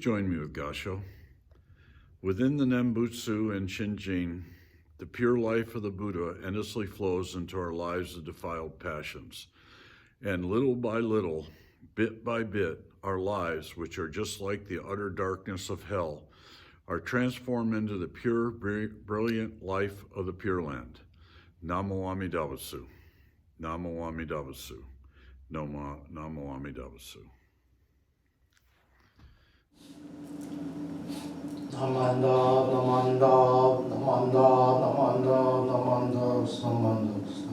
join me with Gasho. Within the Nembutsu and Shinjin, the pure life of the Buddha endlessly flows into our lives of defiled passions. And little by little, bit by bit, our lives, which are just like the utter darkness of hell, are transformed into the pure, brilliant life of the Pure Land. Namo Amida Butsu. Namo Amida Butsu. Namo Amida Butsu. Namanda, Namanda, Namanda, Namanda, Namanda, Samanda, Samanda.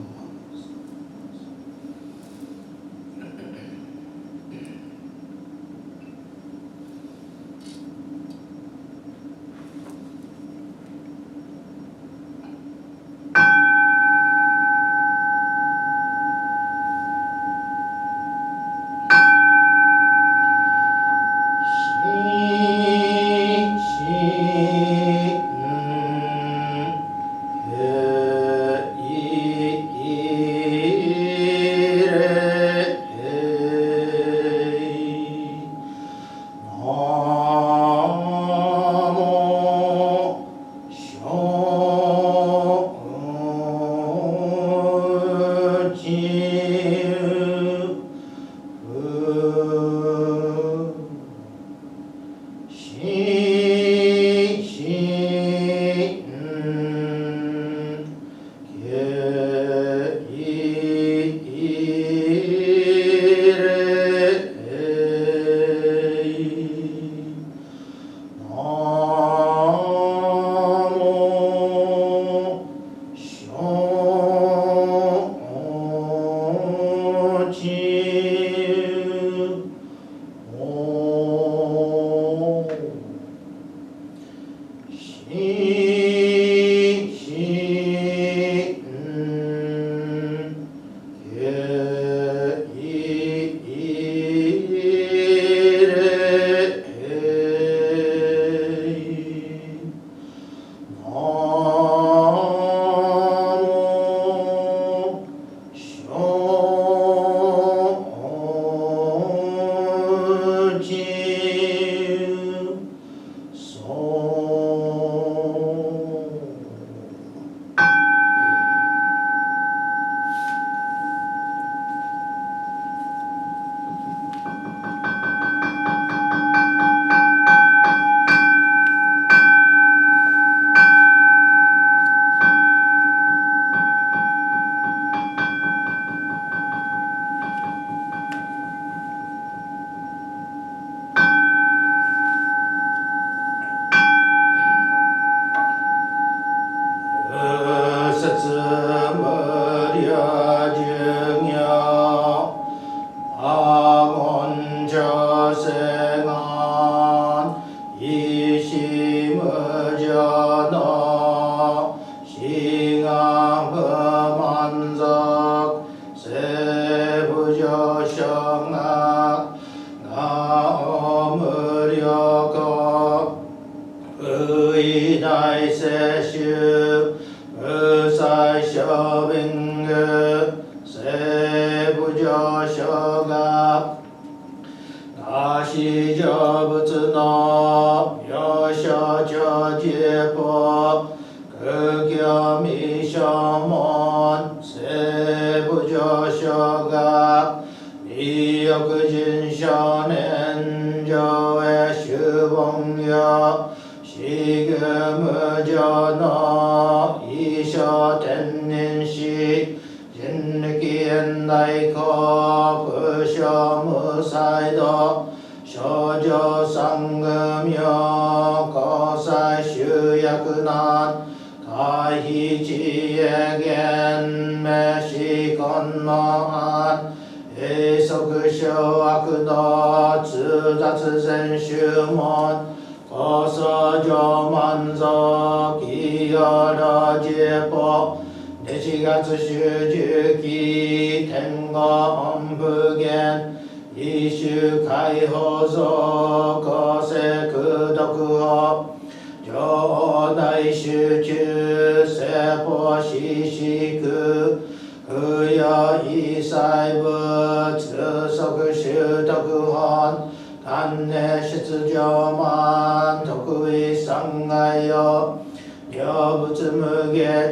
안내 시즈저만 덕후의 상하여 여부즈무게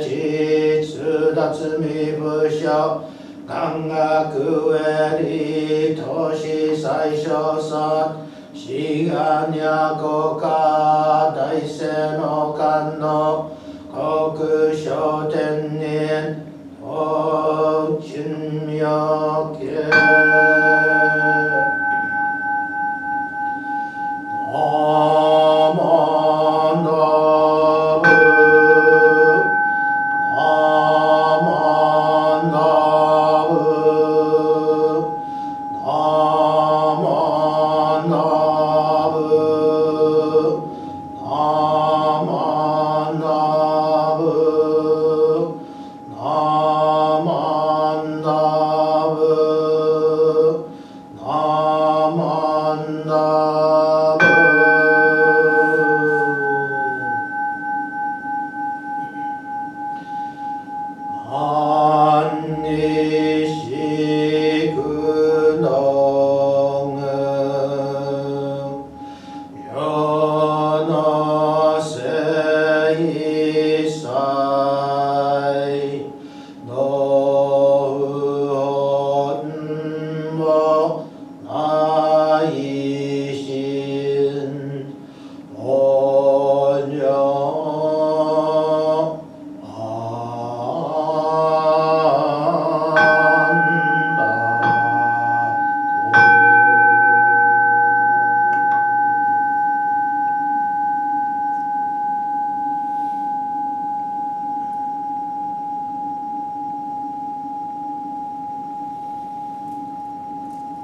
지츠다츠미 부셔 강가 그웨리 도시 사이셔서 시간야 고가 다이세노 간노 거그쇼텐닌 진묘계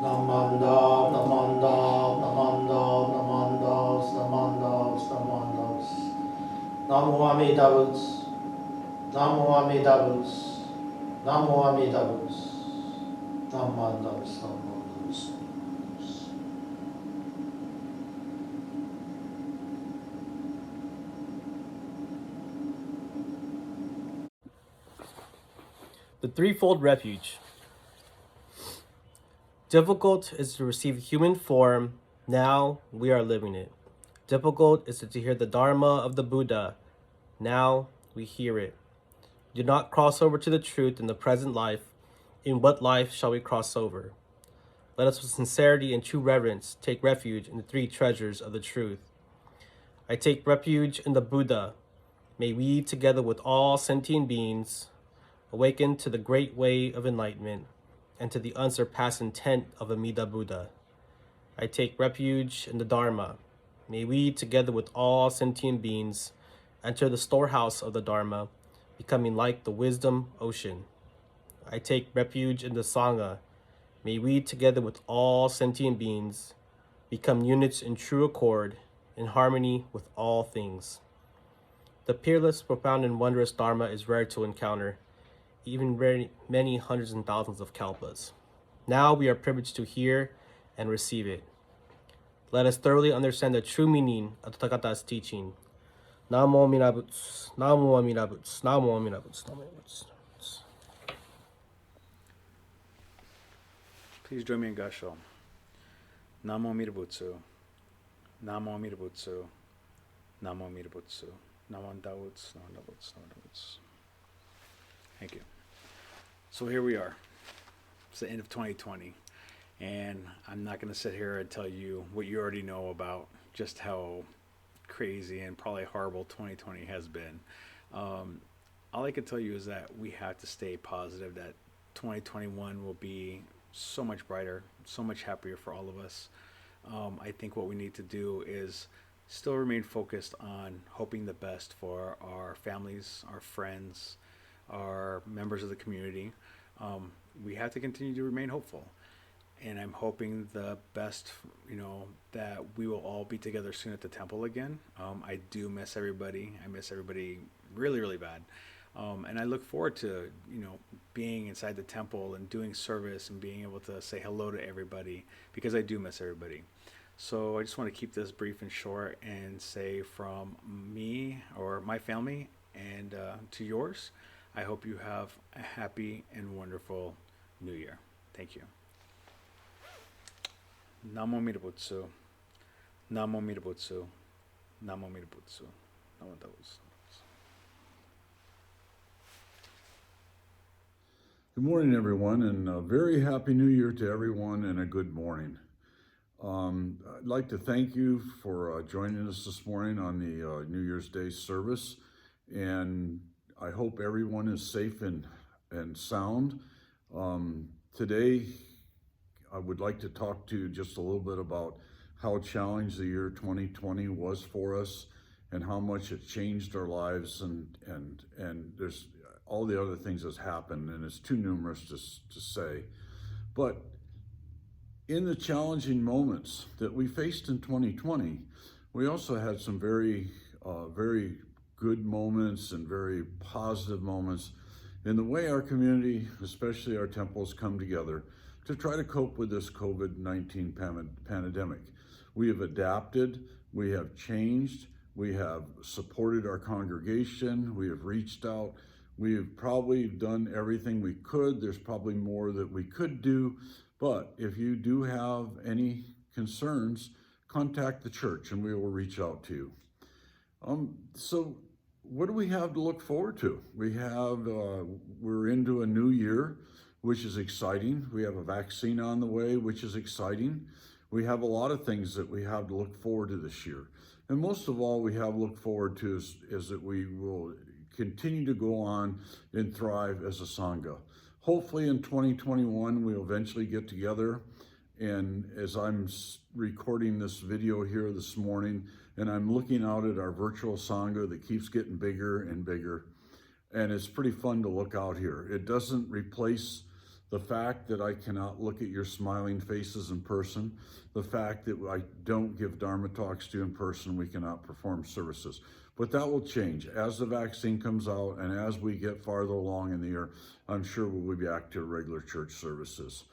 Namo Amida Butsu. Namo Amida Butsu. Namo Amida Butsu. Namo Amida Butsu. Namo Amida Butsu. The threefold refuge. Difficult is to receive human form. Now we are living it. Difficult is to hear the Dharma of the Buddha. Now we hear it. Do not cross over to the truth in the present life. In what life shall we cross over? Let us with sincerity and true reverence take refuge in the three treasures of the truth. I take refuge in the Buddha. May we, together with all sentient beings, awaken to the great way of enlightenment and to the unsurpassed intent of Amida Buddha. I take refuge in the Dharma. May we, together with all sentient beings, enter the storehouse of the Dharma, becoming like the wisdom ocean. I take refuge in the Sangha. May we, together with all sentient beings, become units in true accord, in harmony with all things. The peerless, profound, and wondrous Dharma is rare to encounter, even many hundreds and thousands of kalpas. Now we are privileged to hear and receive it. Let us thoroughly understand the true meaning of the Tathagata's teaching. Namo Amida Butsu, Namo Amida Butsu, Namo Amida Butsu, Namo Amida Butsu. Please join me in Gasho. Namo Amida Butsu, Namo Amida Butsu, Namo Amida Butsu, Namo Amida Butsu, Namo Amida Butsu, Namo Amida Butsu. Thank you. So here we are. It's the end of 2020. And I'm not going to sit here and tell you what you already know about just how crazy and probably horrible 2020 has been. All I can tell you is that we have to stay positive that 2021 will be so much brighter, so much happier for all of us. I think what we need to do is still remain focused on hoping the best for our families, our friends, our members of the community. We have to continue to remain hopeful. And I'm hoping the best, that we will all be together soon at the temple again. I do miss everybody. I miss everybody really, really bad. And I look forward to, being inside the temple and doing service and being able to say hello to everybody because I do miss everybody. So I just want to keep this brief and short and say from me or my family and to yours, I hope you have a happy and wonderful New Year. Thank you. Namo Amida Butsu, Namo Amida Butsu. Namo Amida Butsu. Namo Taoist. Good morning, everyone, and a very happy new year to everyone, and a good morning. I'd like to thank you for joining us this morning on the New Year's Day service, and I hope everyone is safe and sound. Today, I would like to talk to you just a little bit about how challenged the year 2020 was for us, and how much it changed our lives, and there's all the other things that's happened, and it's too numerous to say. But in the challenging moments that we faced in 2020, we also had some very good moments and very positive moments in the way our community, especially our temples, come together to try to cope with this COVID-19 pandemic. We have adapted, we have changed, we have supported our congregation, we have reached out. We have probably done everything we could. There's probably more that we could do, but if you do have any concerns, contact the church and we will reach out to you. So what do we have to look forward to? We're into a new year, which is exciting. We have a vaccine on the way, which is exciting. We have a lot of things that we have to look forward to this year. And most of all, we have to look forward to is that we will continue to go on and thrive as a Sangha. Hopefully in 2021, we'll eventually get together. And as I'm recording this video here this morning, and I'm looking out at our virtual Sangha that keeps getting bigger and bigger, and it's pretty fun to look out here. It doesn't replace the fact that I cannot look at your smiling faces in person, the fact that I don't give Dharma talks to you in person, we cannot perform services. But that will change as the vaccine comes out and as we get farther along in the year. I'm sure we'll be back to regular church services.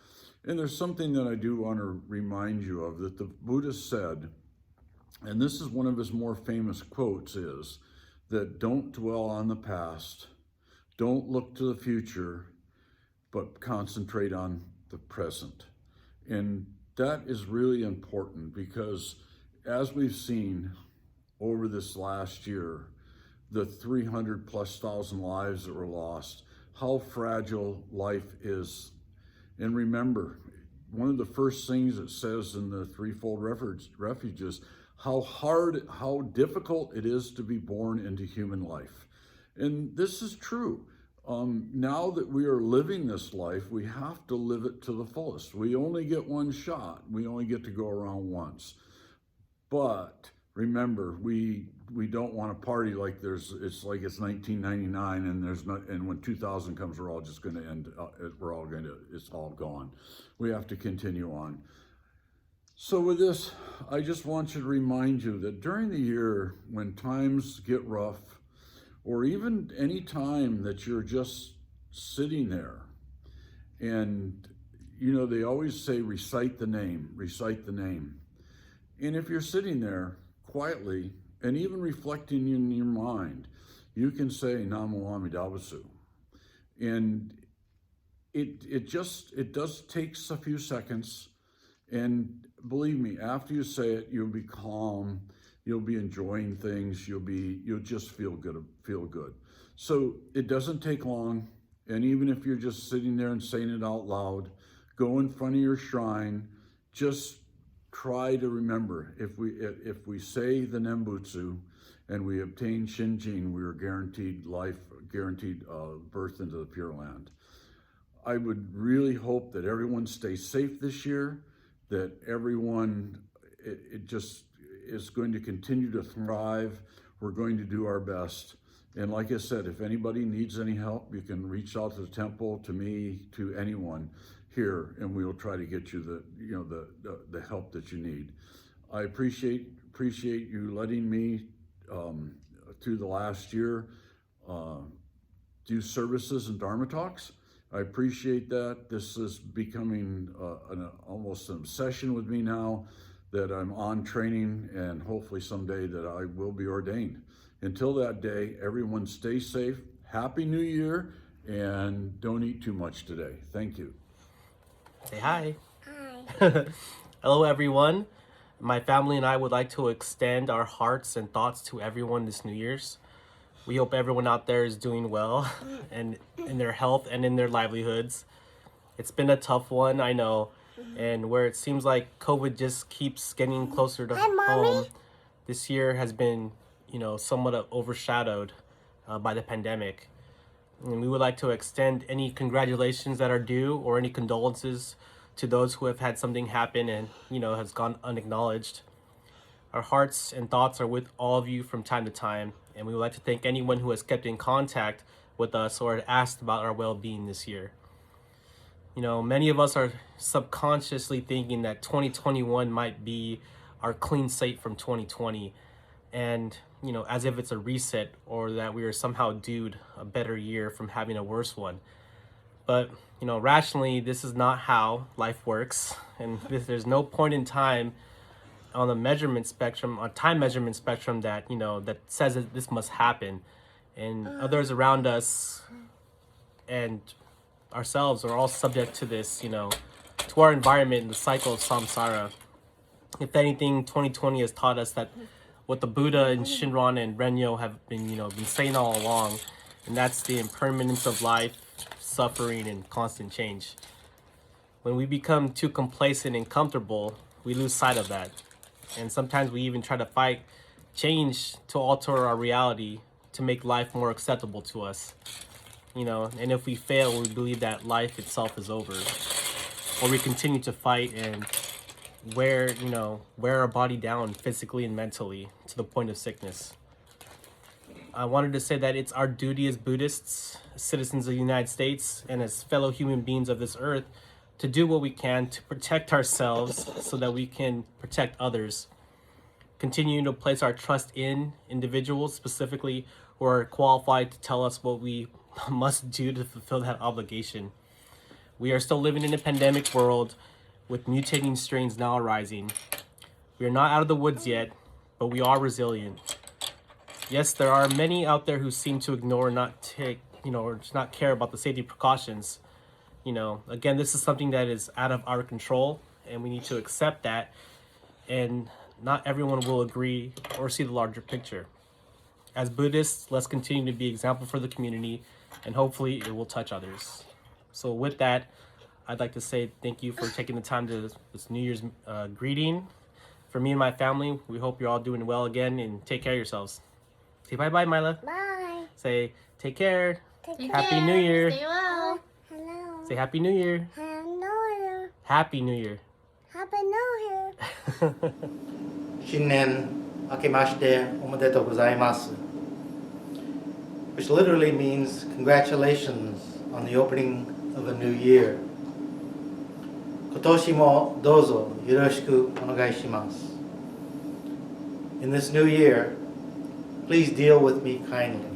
And there's something that I do want to remind you of that the Buddha said, and this is one of his more famous quotes, is that don't dwell on the past, don't look to the future, but concentrate on the present. And that is really important because as we've seen over this last year, the 300,000+ lives that were lost, how fragile life is. And remember, one of the first things it says in the threefold refuge is how difficult it is to be born into human life. And this is true. Now that we are living this life, we have to live it to the fullest. We only get one shot. We only get to go around once. But remember, we don't want to party like it's like it's 1999 and when 2000 comes, we're all just going to end. It's all gone. We have to continue on. So with this, I just want you to remind you that during the year, when times get rough, or even any time that you're just sitting there, and they always say, recite the name, recite the name. And if you're sitting there quietly and even reflecting in your mind, you can say Namo Amida Butsu. And it does take a few seconds. And believe me, after you say it, you'll be calm, you'll be enjoying things, you'll just feel good. So it doesn't take long. And even if you're just sitting there and saying it out loud, go in front of your shrine, just try to remember, if we say the Nembutsu and we obtain Shinjin, we are guaranteed life, guaranteed birth into the Pure Land. I would really hope that everyone stays safe this year, that everyone it just is going to continue to thrive. We're going to do our best. And like I said, if anybody needs any help, you can reach out to the temple, to me, to anyone here, and we will try to get you the help that you need. I appreciate you letting me through the last year do services and Dharma talks. I appreciate that. This is becoming almost an obsession with me now, that I'm on training, and hopefully someday that I will be ordained. Until that day, everyone stay safe. Happy New Year, and don't eat too much today. Thank you. Say hi. Hi. Hello, everyone. My family and I would like to extend our hearts and thoughts to everyone this New Year's. We hope everyone out there is doing well and in their health and in their livelihoods. It's been a tough one, I know, and where it seems like COVID just keeps getting closer to home, this year has been, somewhat overshadowed by the pandemic. And we would like to extend any congratulations that are due or any condolences to those who have had something happen and, has gone unacknowledged. Our hearts and thoughts are with all of you from time to time, and we would like to thank anyone who has kept in contact with us or had asked about our well-being this year. Many of us are subconsciously thinking that 2021 might be our clean slate from 2020, and as if it's a reset or that we are somehow due a better year from having a worse one. But rationally, this is not how life works, and there's no point in time on the measurement spectrum, on time measurement spectrum, that that says that this must happen, and others around us and ourselves are all subject to this, to our environment and the cycle of samsara. If anything, 2020 has taught us that what the Buddha and Shinran and Renyo have been saying all along, and that's the impermanence of life, suffering, and constant change. When we become too complacent and comfortable, we lose sight of that. And sometimes we even try to fight change to alter our reality to make life more acceptable to us. And if we fail, we believe that life itself is over. Or we continue to fight and wear our body down physically and mentally to the point of sickness. I wanted to say that it's our duty as Buddhists, citizens of the United States, and as fellow human beings of this earth to do what we can to protect ourselves so that we can protect others. Continuing to place our trust in individuals specifically who are qualified to tell us what we must do to fulfill that obligation. We are still living in a pandemic world with mutating strains now arising. We are not out of the woods yet, but we are resilient. Yes, there are many out there who seem to ignore and not take, or just not care about the safety precautions. Again, this is something that is out of our control, and we need to accept that. And not everyone will agree or see the larger picture. As Buddhists, let's continue to be example for the community, and hopefully it will touch others. So with that, I'd like to say thank you for taking the time to this New Year's greeting. For me and my family, we hope you're all doing well again, and take care of yourselves. Say bye-bye, Mila. Bye. Say take care. Take Happy care. New Year. Stay well. Hello. Say Happy New Year. Hello. Happy New Year. Happy New Year. 新年明けましておめでとうございます which literally means congratulations on the opening of a new year. 今年もどうぞよろしくお願いします In this new year, please deal with me kindly.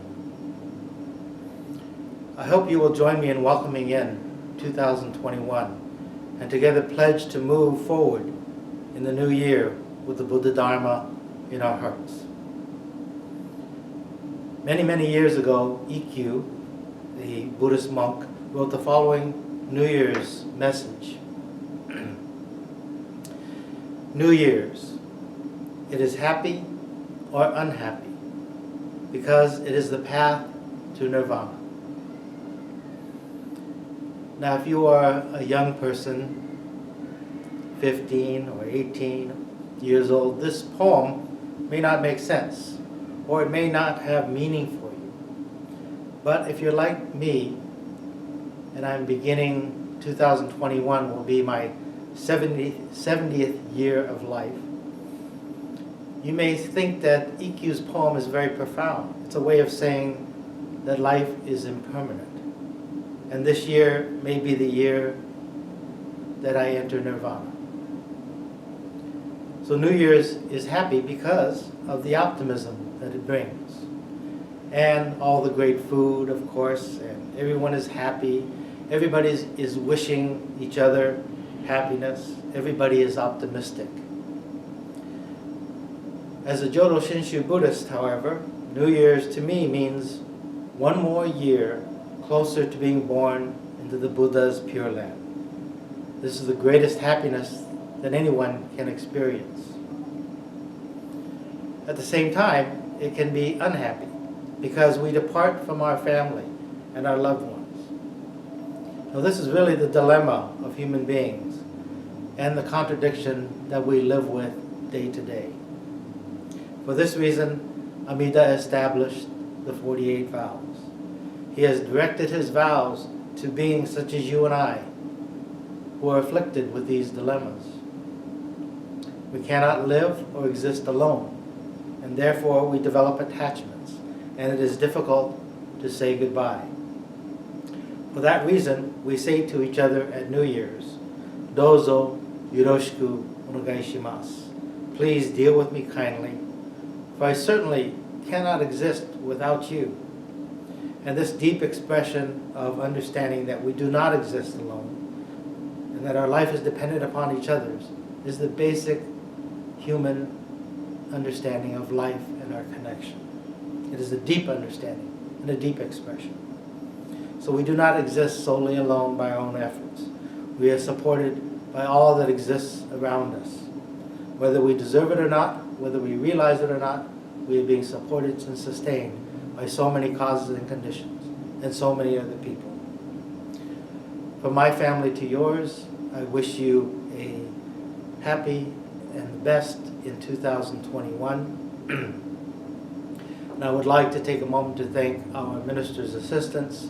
I hope you will join me in welcoming in 2021 and together pledge to move forward in the new year with the Buddha Dharma in our hearts. Many, many years ago, Ikkyu, the Buddhist monk, wrote the following New Year's message. New Year's, it is happy or unhappy because it is the path to nirvana. Now, if you are a young person, 15 or 18 years old, this poem may not make sense, or it may not have meaning for you. But if you're like me, and I'm beginning 2021 will be my 70th year of life, you may think that Ikkyu's poem is very profound. It's a way of saying that life is impermanent. And this year may be the year that I enter nirvana. So New Year's is happy because of the optimism that it brings. And all the great food, of course, and everyone is happy. Everybody is wishing each other happiness. Everybody is optimistic. As a Jodo Shinshu Buddhist, however, New Year's to me means one more year closer to being born into the Buddha's Pure Land. This is the greatest happiness that anyone can experience. At the same time, it can be unhappy because we depart from our family and our loved ones. Now, this is really the dilemma of human beings and the contradiction that we live with day to day. For this reason, Amida established the 48 vows. He has directed his vows to beings such as you and I, who are afflicted with these dilemmas. We cannot live or exist alone, and therefore we develop attachments, and it is difficult to say goodbye. For that reason, we say to each other at New Year's, Dozo yoroshiku onegai shimasu. Please deal with me kindly, for I certainly cannot exist without you. And this deep expression of understanding that we do not exist alone, and that our life is dependent upon each other's, is the basic human understanding of life and our connection. It is a deep understanding and a deep expression. So we do not exist solely alone by our own efforts. We are supported by all that exists around us. Whether we deserve it or not, whether we realize it or not, we are being supported and sustained by so many causes and conditions and so many other people. From my family to yours, I wish you a happy and the best in 2021. And I would like to take a moment to thank our minister's assistants,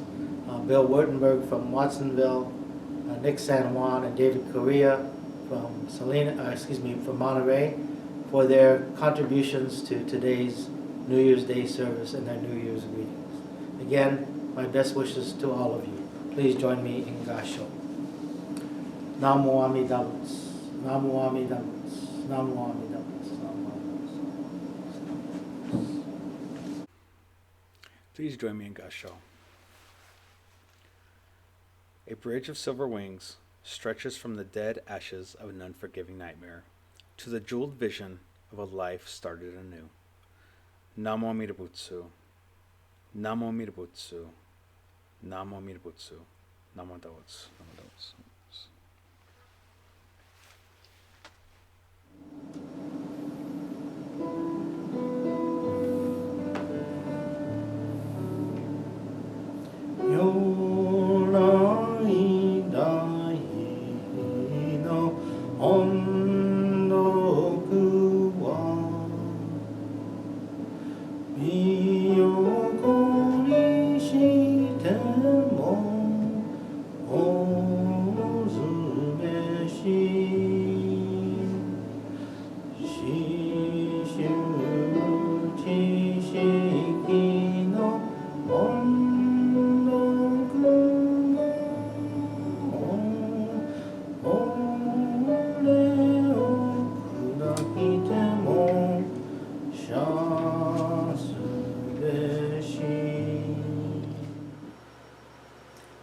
Bill Wurtenberg from Watsonville, Nick San Juan, and David Correa from from Monterey, for their contributions to today's New Year's Day service and their New Year's greetings. Again, my best wishes to all of you. Please join me in Gasho. Namo Amida Butsu. Namo Amida Butsu. Namo Amida Butsu. Namo Amida Butsu. Please join me in Gasho. A bridge of silver wings stretches from the dead ashes of an unforgiving nightmare to the jeweled vision of a life started anew. Namo Amida Butsu. Namo Amida Butsu. Namo Amida Butsu. Namo Dawatsu. Namo Dawatsu.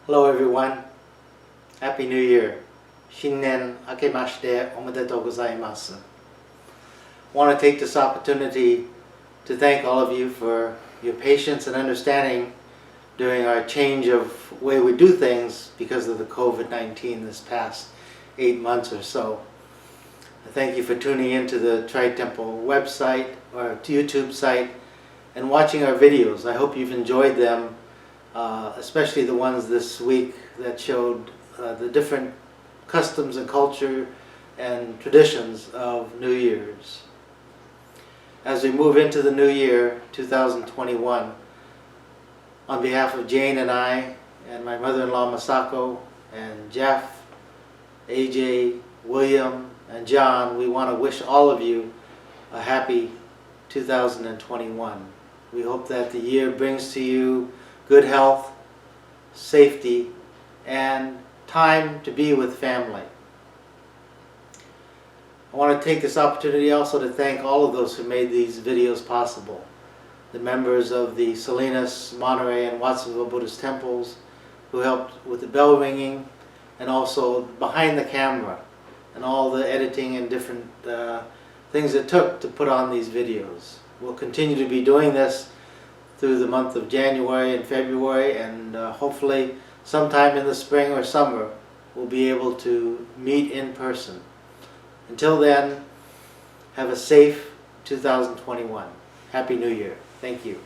Hello everyone. Happy New Year. Shinnen akemashite omedetou gozaimasu. I want to take this opportunity to thank all of you for your patience and understanding during our change of way we do things because of the COVID-19 this past 8 months or so. I thank you for tuning into the Tri-Temple website or YouTube site and watching our videos. I hope you've enjoyed them, especially the ones this week that showed the different customs and culture and traditions of New Year's. As we move into the new year, 2021, on behalf of Jane and I, and my mother-in-law Masako, and Jeff, AJ, William, and John, we want to wish all of you a happy 2021. We hope that the year brings to you good health, safety, and time to be with family. I want to take this opportunity also to thank all of those who made these videos possible. The members of the Salinas, Monterey, and Watsonville Buddhist temples who helped with the bell ringing, and also behind the camera and all the editing and different things it took to put on these videos. We'll continue to be doing this through the month of January and February, and hopefully sometime in the spring or summer we'll be able to meet in person. Until then, have a safe 2021. Happy New Year. Thank you.